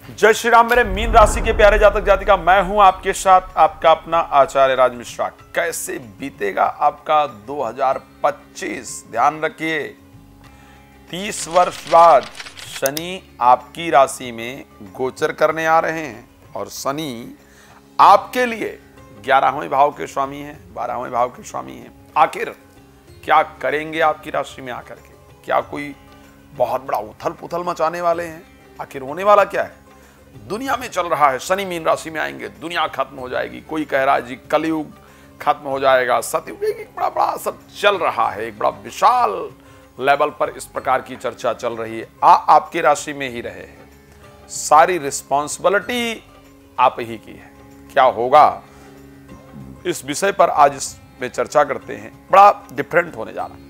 जय श्री राम मेरे मीन राशि के प्यारे जातक जातिका, मैं हूं आपके साथ आपका अपना आचार्य राज मिश्रा। कैसे बीतेगा आपका 2025? ध्यान रखिए, 30 वर्ष बाद शनि आपकी राशि में गोचर करने आ रहे हैं और शनि आपके लिए 11वें भाव के स्वामी हैं, 12वें भाव के स्वामी हैं। आखिर क्या करेंगे आपकी राशि में आकर के? क्या कोई बहुत बड़ा उथल पुथल मचाने वाले हैं? आखिर होने वाला क्या है? दुनिया में चल रहा है, शनि मीन राशि में आएंगे, दुनिया खत्म हो जाएगी। कोई कह रहा है जी कलयुग खत्म हो जाएगा, सतयुग, एक बड़ा सब चल रहा है। एक बड़ा विशाल लेवल पर इस प्रकार की चर्चा चल रही है। आपकी राशि में ही रहे हैं, सारी रिस्पॉन्सिबिलिटी आप ही की है। क्या होगा इस विषय पर आज इसमें चर्चा करते हैं। बड़ा डिफरेंट होने जा रहा है।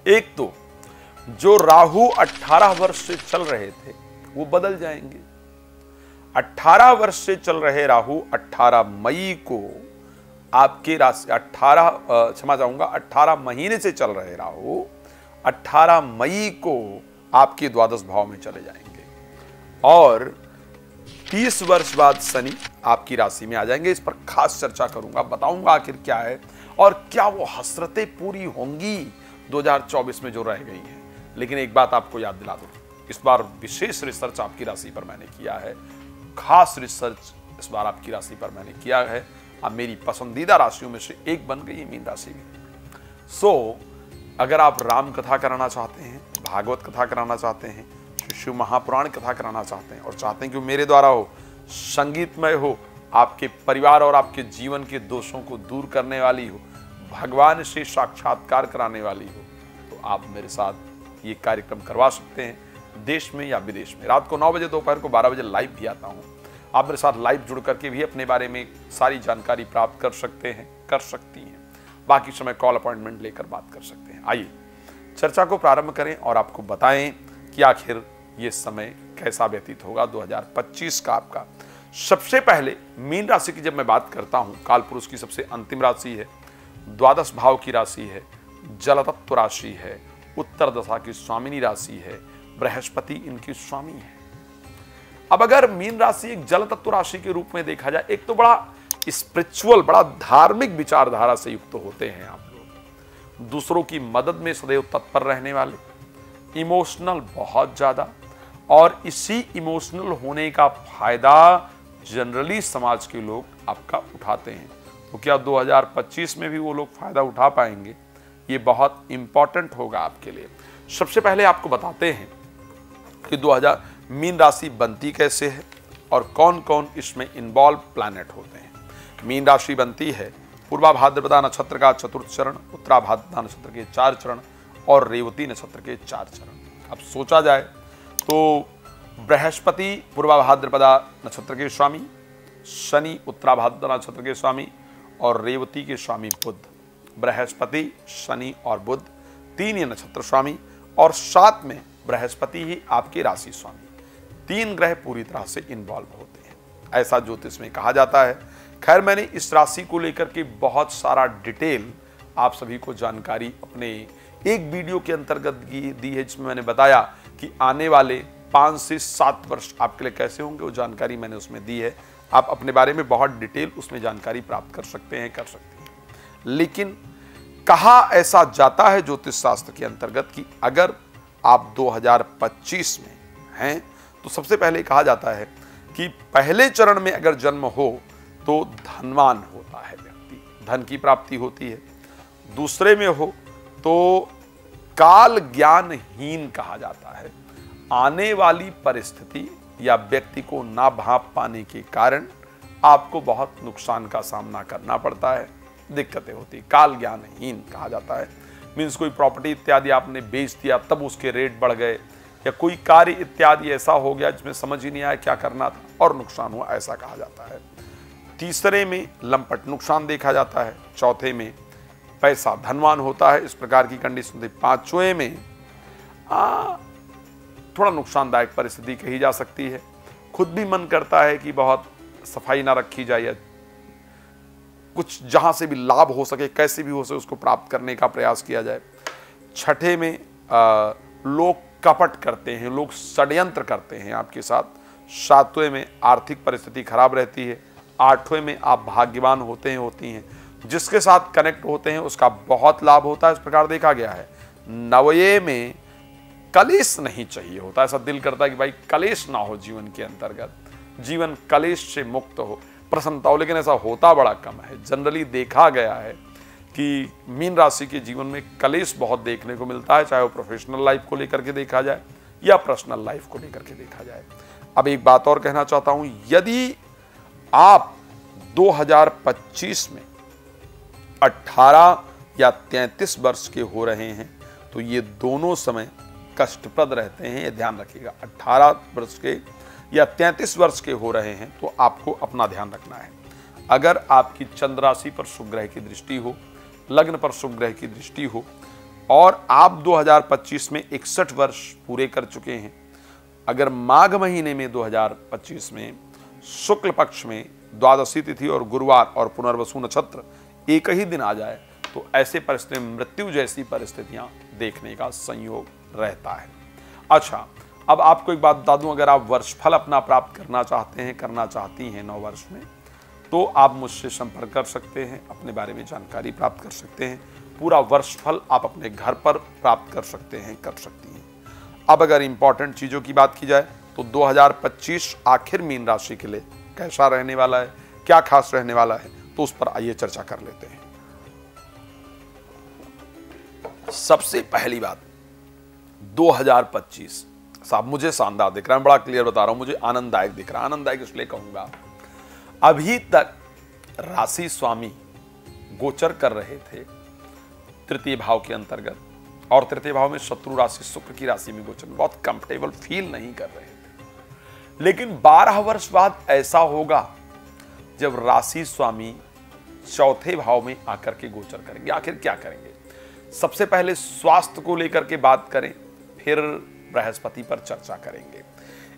एक तो जो राहु 18 वर्ष से चल रहे थे वो बदल जाएंगे। 18 वर्ष से चल रहे राहु 18 मई को आपके राशि 18 महीने से चल रहे राहु 18 मई को आपके द्वादश भाव में चले जाएंगे और 30 वर्ष बाद शनि आपकी राशि में आ जाएंगे। इस पर खास चर्चा करूंगा, बताऊंगा आखिर क्या है और क्या वो हसरतें पूरी होंगी 2024 में जो रह गई हैं। लेकिन एक बात आपको याद दिला दूं, इस बार विशेष रिसर्च आपकी राशि पर मैंने किया है, खास रिसर्च इस बार आपकी राशि पर मैंने किया है। अब मेरी पसंदीदा राशियों में से एक बन गई मीन राशि भी। अगर आप राम कथा कराना चाहते हैं, भागवत कथा कराना चाहते हैं, शिव महापुराण कथा कराना चाहते हैं और चाहते हैं कि मेरे द्वारा हो, संगीतमय हो, आपके परिवार और आपके जीवन के दोषों को दूर करने वाली हो, भगवान से साक्षात्कार कराने वाली हो, तो आप मेरे साथ ये कार्यक्रम करवा सकते हैं, देश में या विदेश में। रात को 9 बजे, दोपहर को 12 बजे लाइव भी आता हूँ। आप मेरे साथ लाइव जुड़ करके भी अपने बारे में सारी जानकारी प्राप्त कर सकते हैं, कर सकती हैं। बाकी समय कॉल अपॉइंटमेंट लेकर बात कर सकते हैं। आइए चर्चा को प्रारंभ करें और आपको बताएं कि आखिर ये समय कैसा व्यतीत होगा 2025 का आपका। सबसे पहले मीन राशि की जब मैं बात करता हूँ, काल पुरुष की सबसे अंतिम राशि है, द्वादश भाव की राशि है, जल तत्व राशि है, उत्तर दशा की स्वामिनी राशि है, बृहस्पति इनकी स्वामी है। अब अगर मीन राशि एक जल तत्व राशि के रूप में देखा जाए, एक तो बड़ा स्पिरिचुअल, बड़ा धार्मिक विचारधारा से युक्त होते हैं आप लोग, दूसरों की मदद में सदैव तत्पर रहने वाले, इमोशनल बहुत ज्यादा, और इसी इमोशनल होने का फायदा जनरली समाज के लोग आपका उठाते हैं। तो क्या 2025 में भी वो लोग फायदा उठा पाएंगे? ये बहुत इंपॉर्टेंट होगा आपके लिए। सबसे पहले आपको बताते हैं कि 2000 मीन राशि बनती कैसे है और कौन कौन इसमें इन्वॉल्व प्लैनेट होते हैं। मीन राशि बनती है पूर्वा भाद्रपदा नक्षत्र का 4th चरण, उत्तरा भाद्रपदा नक्षत्र के 4 चरण और रेवती नक्षत्र के 4 चरण। अब सोचा जाए तो बृहस्पति पूर्वा भाद्रपदा नक्षत्र के स्वामी, शनि उत्तरा भाद्रपदा नक्षत्र के स्वामी और रेवती के स्वामी बुध। बृहस्पति, शनि और बुध 3 ही नक्षत्र स्वामी और साथ में बृहस्पति ही आपके राशि स्वामी। 3 ग्रह पूरी तरह से इन्वॉल्व होते हैं, ऐसा ज्योतिष में कहा जाता है। खैर, मैंने इस राशि को लेकर के बहुत सारा डिटेल आप सभी को जानकारी अपने एक वीडियो के अंतर्गत दी है, जिसमें मैंने बताया कि आने वाले 5 से 7 वर्ष आपके लिए कैसे होंगे, वो जानकारी मैंने उसमें दी है। आप अपने बारे में बहुत डिटेल उसमें जानकारी प्राप्त कर सकते हैं, कर सकते हैं। लेकिन कहा ऐसा जाता है ज्योतिष शास्त्र के अंतर्गत कि अगर आप 2025 में हैं तो सबसे पहले कहा जाता है कि पहले चरण में अगर जन्म हो तो धनवान होता है व्यक्ति, धन की प्राप्ति होती है। दूसरे में हो तो काल ज्ञानहीन कहा जाता है, आने वाली परिस्थिति या व्यक्ति को ना भांप पाने के कारण आपको बहुत नुकसान का सामना करना पड़ता है, दिक्कतें होती, काल ज्ञानहीन कहा जाता है। मीन्स कोई प्रॉपर्टी इत्यादि आपने बेच दिया तब उसके रेट बढ़ गए, या कोई कार्य इत्यादि ऐसा हो गया जिसमें समझ ही नहीं आया क्या करना था और नुकसान हुआ, ऐसा कहा जाता है। तीसरे में लंपट नुकसान देखा जाता है। चौथे में पैसा धनवान होता है, इस प्रकार की कंडीशन थी। 5वें में थोड़ा नुकसानदायक परिस्थिति कही जा सकती है, खुद भी मन करता है कि बहुत सफाई ना रखी जाए, कुछ जहां से भी लाभ हो सके, कैसे भी हो सके उसको प्राप्त करने का प्रयास किया जाए। 6ठे में लोग कपट करते हैं, लोग षड्यंत्र करते हैं आपके साथ, सातवें में आर्थिक परिस्थिति खराब रहती है, आठवें में आप भाग्यवान होते हैं होती हैं, जिसके साथ कनेक्ट होते हैं उसका बहुत लाभ होता है, इस प्रकार देखा गया है। नवये में कलेश नहीं चाहिए होता, ऐसा दिल करता है कि भाई कलेश ना हो जीवन के अंतर्गत, जीवन कलेश से मुक्त हो, प्रसन्नता हो, लेकिन ऐसा होता बड़ा कम है। जनरली देखा गया है कि मीन राशि के जीवन में कलेश बहुत देखने को मिलता है, चाहे वो प्रोफेशनल लाइफ को लेकर के देखा जाए या पर्सनल लाइफ को लेकर के देखा जाए। अब एक बात और कहना चाहता हूं, यदि आप 2025 में 18 या 33 वर्ष के हो रहे हैं तो ये दोनों समय कष्टप्रद रहते हैं, ये ध्यान रखिएगा। 18 वर्ष के या 33 वर्ष के हो रहे हैं तो आपको अपना ध्यान रखना है। अगर आपकी चंद्र राशि पर शुभ ग्रह की दृष्टि हो, लग्न पर शुभ ग्रह की दृष्टि हो और आप 2025 में 61 वर्ष पूरे कर चुके हैं, अगर माघ महीने में 2025 में शुक्ल पक्ष में द्वादशी तिथि और गुरुवार और पुनर्वसु नक्षत्र एक ही दिन आ जाए तो ऐसे परिस्थिति में मृत्यु जैसी परिस्थितियां देखने का संयोग रहता है। अच्छा, अब आपको एक बात बता दूं, अगर आप वर्षफल अपना प्राप्त करना चाहते हैं, करना चाहती हैं 9 वर्ष में, तो आप मुझसे संपर्क कर सकते हैं, अपने बारे में जानकारी प्राप्त कर सकते हैं। पूरा वर्षफल आप अपने घर पर प्राप्त कर सकते हैं, कर सकती हैं। अब अगर इंपॉर्टेंट चीज़ों की बात की जाए तो 2025 आखिर मीन राशि के लिए कैसा रहने वाला है, क्या खास रहने वाला है, तो उस पर आइए चर्चा कर लेते हैं। सबसे पहली बात, 2025 साहब मुझे शानदार दिख रहा है, बड़ा क्लियर बता रहा हूं, मुझे आनंददायक दिख रहा है। आनंददायक इसलिए कहूंगा, अभी तक राशि स्वामी गोचर कर रहे थे तृतीय भाव के अंतर्गत, और तृतीय भाव में शत्रु राशि शुक्र की राशि में गोचर, बहुत कंफर्टेबल फील नहीं कर रहे थे। लेकिन 12 वर्ष बाद ऐसा होगा जब राशि स्वामी चौथे भाव में आकर के गोचर करेंगे। आखिर क्या करेंगे? सबसे पहले स्वास्थ्य को लेकर के बात करें, फिर बृहस्पति पर चर्चा करेंगे।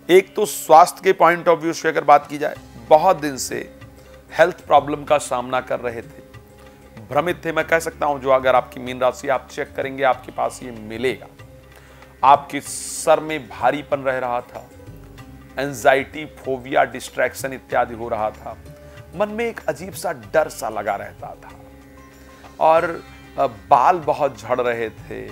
एक तो स्वास्थ्य के पॉइंट ऑफ व्यू से अगर बात की जाए, बहुत दिन से हेल्थ प्रॉब्लम का सामना कर रहे थे, भ्रमित थे, मैं कह सकता हूं। जो अगर आपकी मीन राशि आप चेक करेंगे आपके पास ये मिलेगा। आपके सर में भारीपन रह रहा था, एंजाइटी, फोबिया, डिस्ट्रैक्शन इत्यादि हो रहा था, मन में एक अजीब सा डर सा लगा रहता था, और बाल बहुत झड़ रहे थे,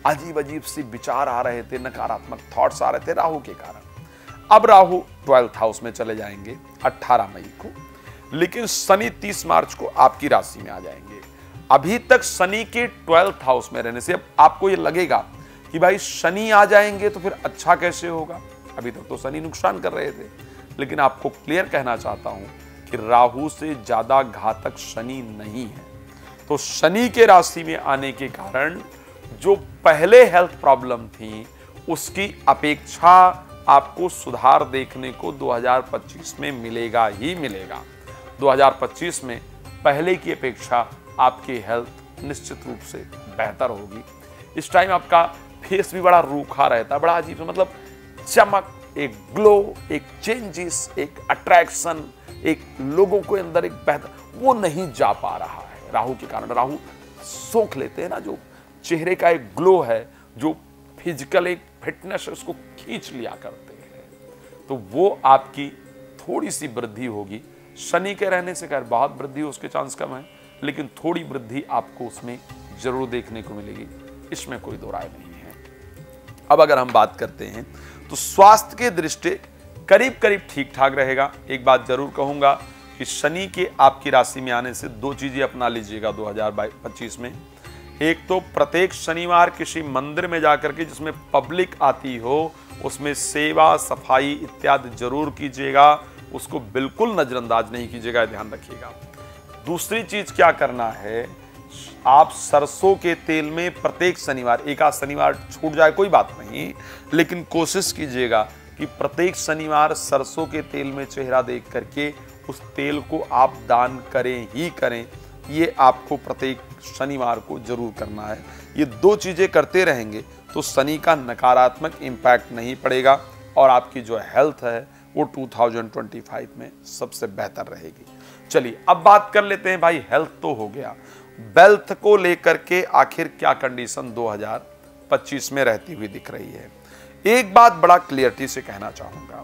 अजीब अजीब सी विचार आ रहे थे, नकारात्मक थॉट्स आ रहे थे राहु के कारण। अब राहु 12th हाउस में चले जाएंगे 18 मई को, लेकिन शनि 30 मार्च को आपकी राशि में आ जाएंगे। अभी तक शनि के 12th हाउस में रहने से अब आपको ये लगेगा कि भाई शनि आ जाएंगे तो फिर अच्छा कैसे होगा। अभी तक तो शनि नुकसान कर रहे थे, लेकिन आपको क्लियर कहना चाहता हूं कि राहु से ज्यादा घातक शनि नहीं है। तो शनि के राशि में आने के कारण जो पहले हेल्थ प्रॉब्लम थी उसकी अपेक्षा आपको सुधार देखने को 2025 में मिलेगा ही मिलेगा। 2025 में पहले की अपेक्षा आपकी हेल्थ निश्चित रूप से बेहतर होगी। इस टाइम आपका फेस भी बड़ा रूखा रहता है, बड़ा अजीब, मतलब चमक, एक ग्लो, एक चेंजेस, एक अट्रैक्शन, एक लोगों के अंदर एक बेहतर, वो नहीं जा पा रहा है राहु के कारण। राहु सोख लेते हैं ना, जो चेहरे का एक ग्लो है, जो फिजिकल एक फिटनेस है, उसको खींच लिया करते हैं, तो वो आपकी थोड़ी सी वृद्धि होगी। शनि के रहने से खैर बहुत वृद्धि हो उसके चांस कम है, लेकिन थोड़ी वृद्धि आपको उसमें जरूर देखने को मिलेगी, इसमें कोई दो राय नहीं है। अब अगर हम बात करते हैं तो स्वास्थ्य के दृष्टि करीब करीब ठीक ठाक रहेगा। एक बात जरूर कहूंगा कि शनि के आपकी राशि में आने से दो चीजें अपना लीजिएगा 2025 में। एक तो प्रत्येक शनिवार किसी मंदिर में जाकर के जिसमें पब्लिक आती हो उसमें सेवा, सफाई इत्यादि जरूर कीजिएगा, उसको बिल्कुल नजरअंदाज नहीं कीजिएगा, ध्यान रखिएगा। दूसरी चीज क्या करना है, आप सरसों के तेल में प्रत्येक शनिवार, एक आध शनिवार छूट जाए कोई बात नहीं, लेकिन कोशिश कीजिएगा कि प्रत्येक शनिवार सरसों के तेल में चेहरा देख करके उस तेल को आप दान करें ही करें। ये आपको प्रत्येक शनिवार को जरूर करना है। ये दो चीजें करते रहेंगे तो शनि का नकारात्मक इम्पैक्ट नहीं पड़ेगा और आपकी जो हेल्थ है वो 2025 में सबसे बेहतर रहेगी। चलिए अब बात कर लेते हैं, भाई हेल्थ तो हो गया, वेल्थ को लेकर के आखिर क्या कंडीशन 2025 में रहती हुई दिख रही है। एक बात बड़ा क्लियरिटी से कहना चाहूंगा,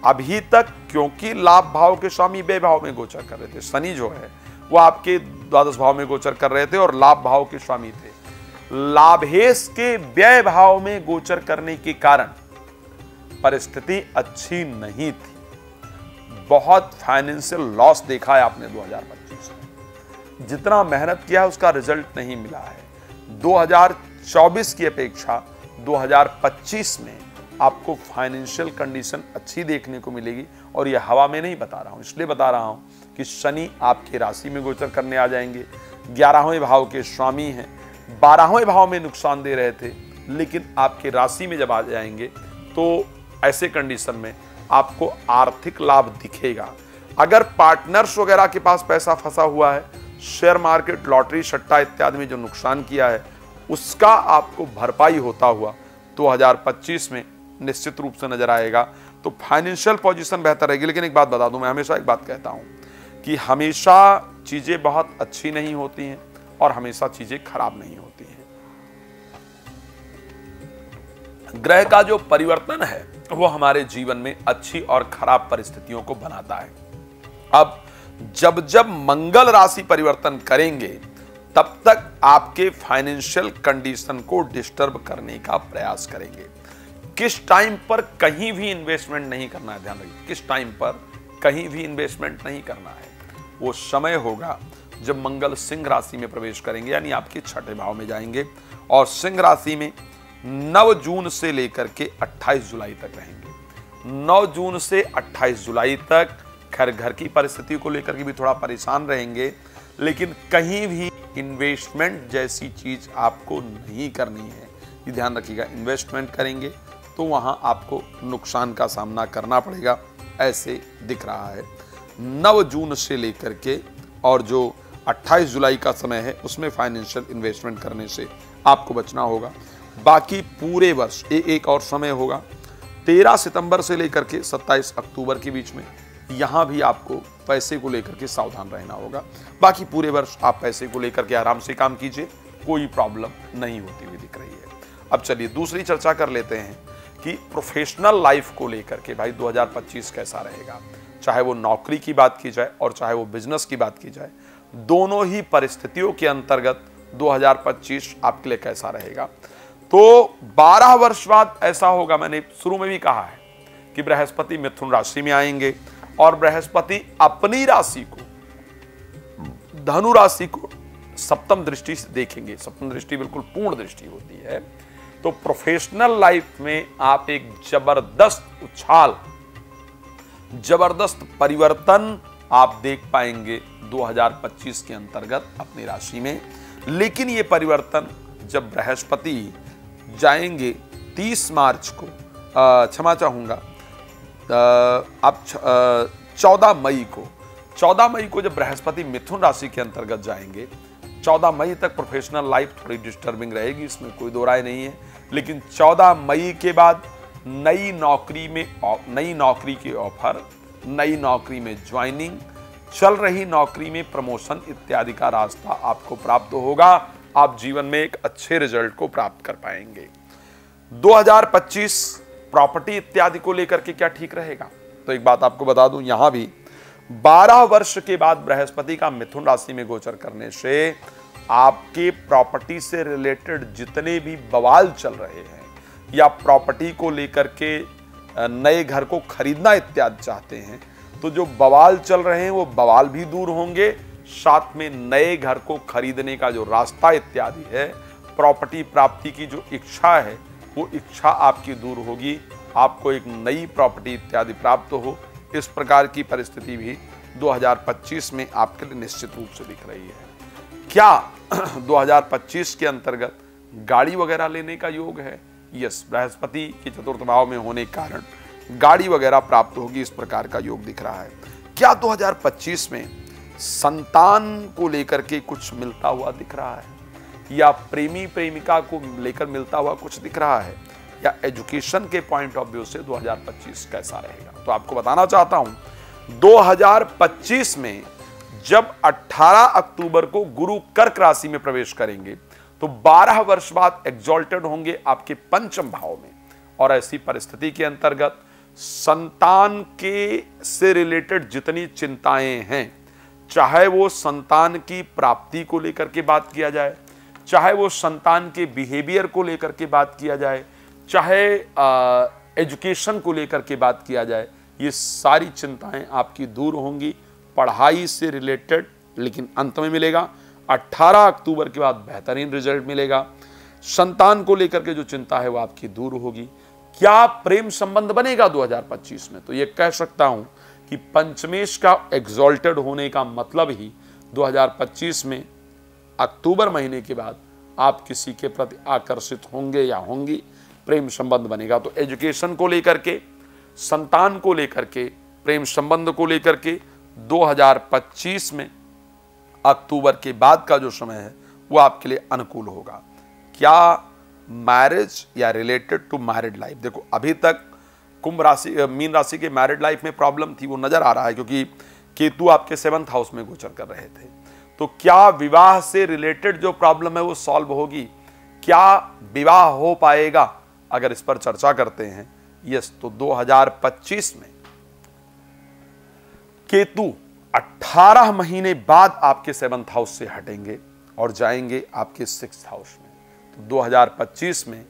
अभी तक क्योंकि लाभ भाव के स्वामी व्यय भाव में गोचर कर रहे थे, शनि जो है वो आपके द्वादश भाव में गोचर कर रहे थे और लाभ भाव के स्वामी थे। लाभेश के व्यय भाव में गोचर करने के कारण परिस्थिति अच्छी नहीं थी, बहुत फाइनेंशियल लॉस देखा है आपने 2025 में, जितना मेहनत किया है उसका रिजल्ट नहीं मिला है। 2024 की अपेक्षा 2025 में आपको फाइनेंशियल कंडीशन अच्छी देखने को मिलेगी। और यह हवा में नहीं बता रहा हूं, इसलिए बता रहा हूं कि शनि आपकी राशि में गोचर करने आ जाएंगे। 11वें भाव के स्वामी हैं, 12वें भाव में नुकसान दे रहे थे, लेकिन आपके राशि में जब आ जाएंगे तो ऐसे कंडीशन में आपको आर्थिक लाभ दिखेगा। अगर पार्टनर्स वगैरह के पास पैसा फंसा हुआ है, शेयर मार्केट, लॉटरी, सट्टा इत्यादि में जो नुकसान किया है उसका आपको भरपाई होता हुआ 2025 में निश्चित रूप से नजर आएगा। तो फाइनेंशियल पोजीशन बेहतर रहेगी। लेकिन एक बात बता दूं, मैं हमेशा एक बात कहता हूं कि हमेशा चीजें बहुत अच्छी नहीं होती हैं और हमेशा चीजें खराब नहीं होती हैं। ग्रह का जो परिवर्तन है वो हमारे जीवन में अच्छी और खराब परिस्थितियों को बनाता है। अब जब जब मंगल राशि परिवर्तन करेंगे तब तक आपके फाइनेंशियल कंडीशन को डिस्टर्ब करने का प्रयास करेंगे। किस टाइम पर कहीं भी इन्वेस्टमेंट नहीं करना है, ध्यान रखिए, किस टाइम पर कहीं भी इन्वेस्टमेंट नहीं करना है। वो समय होगा जब मंगल सिंह राशि में प्रवेश करेंगे, यानी आपके छठे भाव में जाएंगे और सिंह राशि में 9 जून से लेकर के 28 जुलाई तक रहेंगे। 9 जून से 28 जुलाई तक खैर घर की परिस्थिति को लेकर के भी थोड़ा परेशान रहेंगे, लेकिन कहीं भी इन्वेस्टमेंट जैसी चीज आपको नहीं करनी है, ये ध्यान रखिएगा। इन्वेस्टमेंट करेंगे तो वहां आपको नुकसान का सामना करना पड़ेगा, ऐसे दिख रहा है। 9 जून से लेकर के और जो 28 जुलाई का समय है उसमें फाइनेंशियल इन्वेस्टमेंट करने से आपको बचना होगा। बाकी पूरे वर्ष एक और समय होगा 13 सितंबर से लेकर के 27 अक्टूबर के बीच में, यहां भी आपको पैसे को लेकर के सावधान रहना होगा। बाकी पूरे वर्ष आप पैसे को लेकर के आराम से काम कीजिए, कोई प्रॉब्लम नहीं होती हुई दिख रही है। अब चलिए दूसरी चर्चा कर लेते हैं कि प्रोफेशनल लाइफ को लेकर के भाई 2025 कैसा रहेगा। चाहे वो नौकरी की बात की जाए और चाहे वो बिजनेस की बात की जाए, दोनों ही परिस्थितियों के अंतर्गत 2025 आपके लिए कैसा रहेगा। तो 12 वर्ष बाद ऐसा होगा, मैंने शुरू में भी कहा है कि बृहस्पति मिथुन राशि में आएंगे और बृहस्पति अपनी राशि को, धनु राशि को सप्तम दृष्टि से देखेंगे। सप्तम दृष्टि बिल्कुल पूर्ण दृष्टि होती है। तो प्रोफेशनल लाइफ में आप एक जबरदस्त उछाल, जबरदस्त परिवर्तन आप देख पाएंगे 2025 के अंतर्गत अपनी राशि में। लेकिन ये परिवर्तन जब बृहस्पति जाएंगे 30 मार्च को, क्षमा चाहूंगा, अब 14 मई को जब बृहस्पति मिथुन राशि के अंतर्गत जाएंगे, 14 मई तक प्रोफेशनल लाइफ थोड़ी डिस्टर्बिंग रहेगी, इसमें कोई दो राय नहीं है। लेकिन 14 मई के बाद नई नौकरी के ऑफर, नई नौकरी में ज्वाइनिंग, चल रही नौकरी में प्रमोशन इत्यादि का रास्ता आपको प्राप्त होगा। आप जीवन में एक अच्छे रिजल्ट को प्राप्त कर पाएंगे। 2025 प्रॉपर्टी इत्यादि को लेकर के क्या ठीक रहेगा? तो एक बात आपको बता दूं, यहां भी 12 वर्ष के बाद बृहस्पति का मिथुन राशि में गोचर करने से आपके प्रॉपर्टी से रिलेटेड जितने भी बवाल चल रहे हैं या प्रॉपर्टी को लेकर के नए घर को खरीदना इत्यादि चाहते हैं, तो जो बवाल चल रहे हैं वो बवाल भी दूर होंगे। साथ में नए घर को खरीदने का जो रास्ता इत्यादि है, प्रॉपर्टी प्राप्ति की जो इच्छा है, वो इच्छा आपकी दूर होगी। आपको एक नई प्रॉपर्टी इत्यादि प्राप्त हो, इस प्रकार की परिस्थिति भी 2025 में आपके लिए निश्चित रूप से दिख रही है। क्या 2025 के अंतर्गत गाड़ी वगैरह लेने का योग है? यस, बृहस्पति के चतुर्थ भाव में होने के कारण गाड़ी वगैरह प्राप्त होगी, इस प्रकार का योग दिख रहा है। क्या 2025 में संतान को लेकर के कुछ मिलता हुआ दिख रहा है, या प्रेमी प्रेमिका को लेकर मिलता हुआ कुछ दिख रहा है, या एजुकेशन के पॉइंट ऑफ व्यू से 2025 कैसा रहेगा? तो आपको बताना चाहता हूं 2025 में जब 18 अक्टूबर को गुरु कर्क राशि में प्रवेश करेंगे तो 12 वर्ष बाद एग्जॉल्टेड होंगे आपके पंचम भाव में। और ऐसी परिस्थिति के अंतर्गत संतान के से रिलेटेड जितनी चिंताएं हैं, चाहे वो संतान की प्राप्ति को लेकर के बात किया जाए, चाहे वो संतान के बिहेवियर को लेकर के बात किया जाए, चाहे एजुकेशन को लेकर के बात किया जाए, ये सारी चिंताएं आपकी दूर होंगी पढ़ाई से रिलेटेड। लेकिन अंत में मिलेगा 18 अक्टूबर के बाद बेहतरीन रिजल्ट मिलेगा। संतान को लेकर के जो चिंता है वो आपकी दूर होगी। क्या प्रेम संबंध बनेगा 2025 में? तो ये कह सकता हूं कि पंचमेश का एग्जॉल्टेड होने का मतलब ही 2025 में अक्टूबर महीने के बाद आप किसी के प्रति आकर्षित होंगे या होंगी, प्रेम संबंध बनेगा। तो एजुकेशन को लेकर के, संतान को लेकर के, प्रेम संबंध को लेकर के 2025 में अक्टूबर के बाद का जो समय है वो आपके लिए अनुकूल होगा। क्या मैरिज या रिलेटेड टू मैरिड लाइफ, देखो अभी तक कुंभ राशि, मीन राशि के मैरिड लाइफ में प्रॉब्लम थी, वो नजर आ रहा है क्योंकि केतु आपके 7th हाउस में गोचर कर रहे थे। तो क्या विवाह से रिलेटेड जो प्रॉब्लम है वो सॉल्व होगी? क्या विवाह हो पाएगा? अगर इस पर चर्चा करते हैं, यस, तो 2025 में केतु 18 महीने बाद आपके 7th हाउस से हटेंगे और जाएंगे आपके 6th हाउस में। तो 2025 में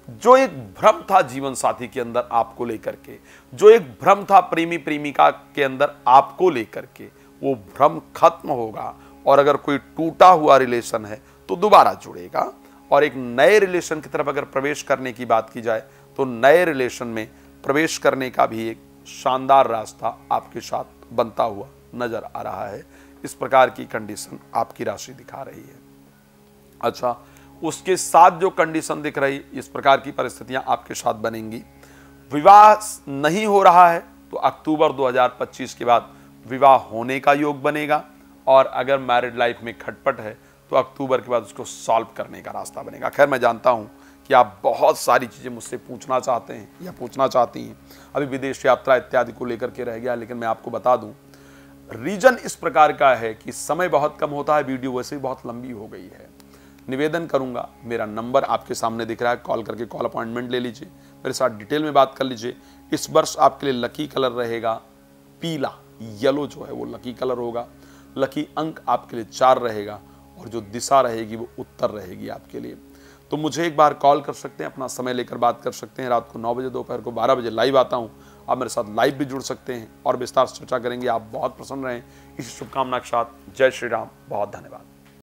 जो एक भ्रम था जीवन साथी के अंदर आपको लेकर के, जो एक भ्रम था प्रेमी प्रेमिका के अंदर आपको लेकर के, वो भ्रम खत्म होगा। और अगर कोई टूटा हुआ रिलेशन है तो दोबारा जुड़ेगा। और एक नए रिलेशन की तरफ अगर प्रवेश करने की बात की जाए तो नए रिलेशन में प्रवेश करने का भी एक शानदार रास्ता आपके साथ बनता हुआ नजर आ रहा है। इस प्रकार की कंडीशन आपकी राशि दिखा रही है। अच्छा, उसके साथ जो कंडीशन दिख रही, इस प्रकार की परिस्थितियां आपके साथ बनेंगी। विवाह नहीं हो रहा है तो अक्टूबर 2025 के बाद विवाह होने का योग बनेगा। और अगर मैरिड लाइफ में खटपट है तो अक्टूबर के बाद उसको सॉल्व करने का रास्ता बनेगा। खैर, मैं जानता हूं कि आप बहुत सारी चीज़ें मुझसे पूछना चाहते हैं या पूछना चाहती हैं। अभी विदेश यात्रा इत्यादि को लेकर के रह गया, लेकिन मैं आपको बता दूं, रीजन इस प्रकार का है कि समय बहुत कम होता है, वीडियो वैसे ही बहुत लंबी हो गई है। निवेदन करूंगा, मेरा नंबर आपके सामने दिख रहा है, कॉल करके कॉल अपॉइंटमेंट ले लीजिए, मेरे साथ डिटेल में बात कर लीजिए। इस वर्ष आपके लिए लकी कलर रहेगा पीला, येलो जो है वो लकी कलर होगा। लकी अंक आपके लिए 4 रहेगा और जो दिशा रहेगी वो उत्तर रहेगी आपके लिए। तो मुझे एक बार कॉल कर सकते हैं, अपना समय लेकर बात कर सकते हैं। रात को 9 बजे, दोपहर को 12 बजे लाइव आता हूं। आप मेरे साथ लाइव भी जुड़ सकते हैं और विस्तार से चर्चा करेंगे। आप बहुत प्रसन्न रहें, इसी शुभकामना के साथ जय श्री राम। बहुत धन्यवाद।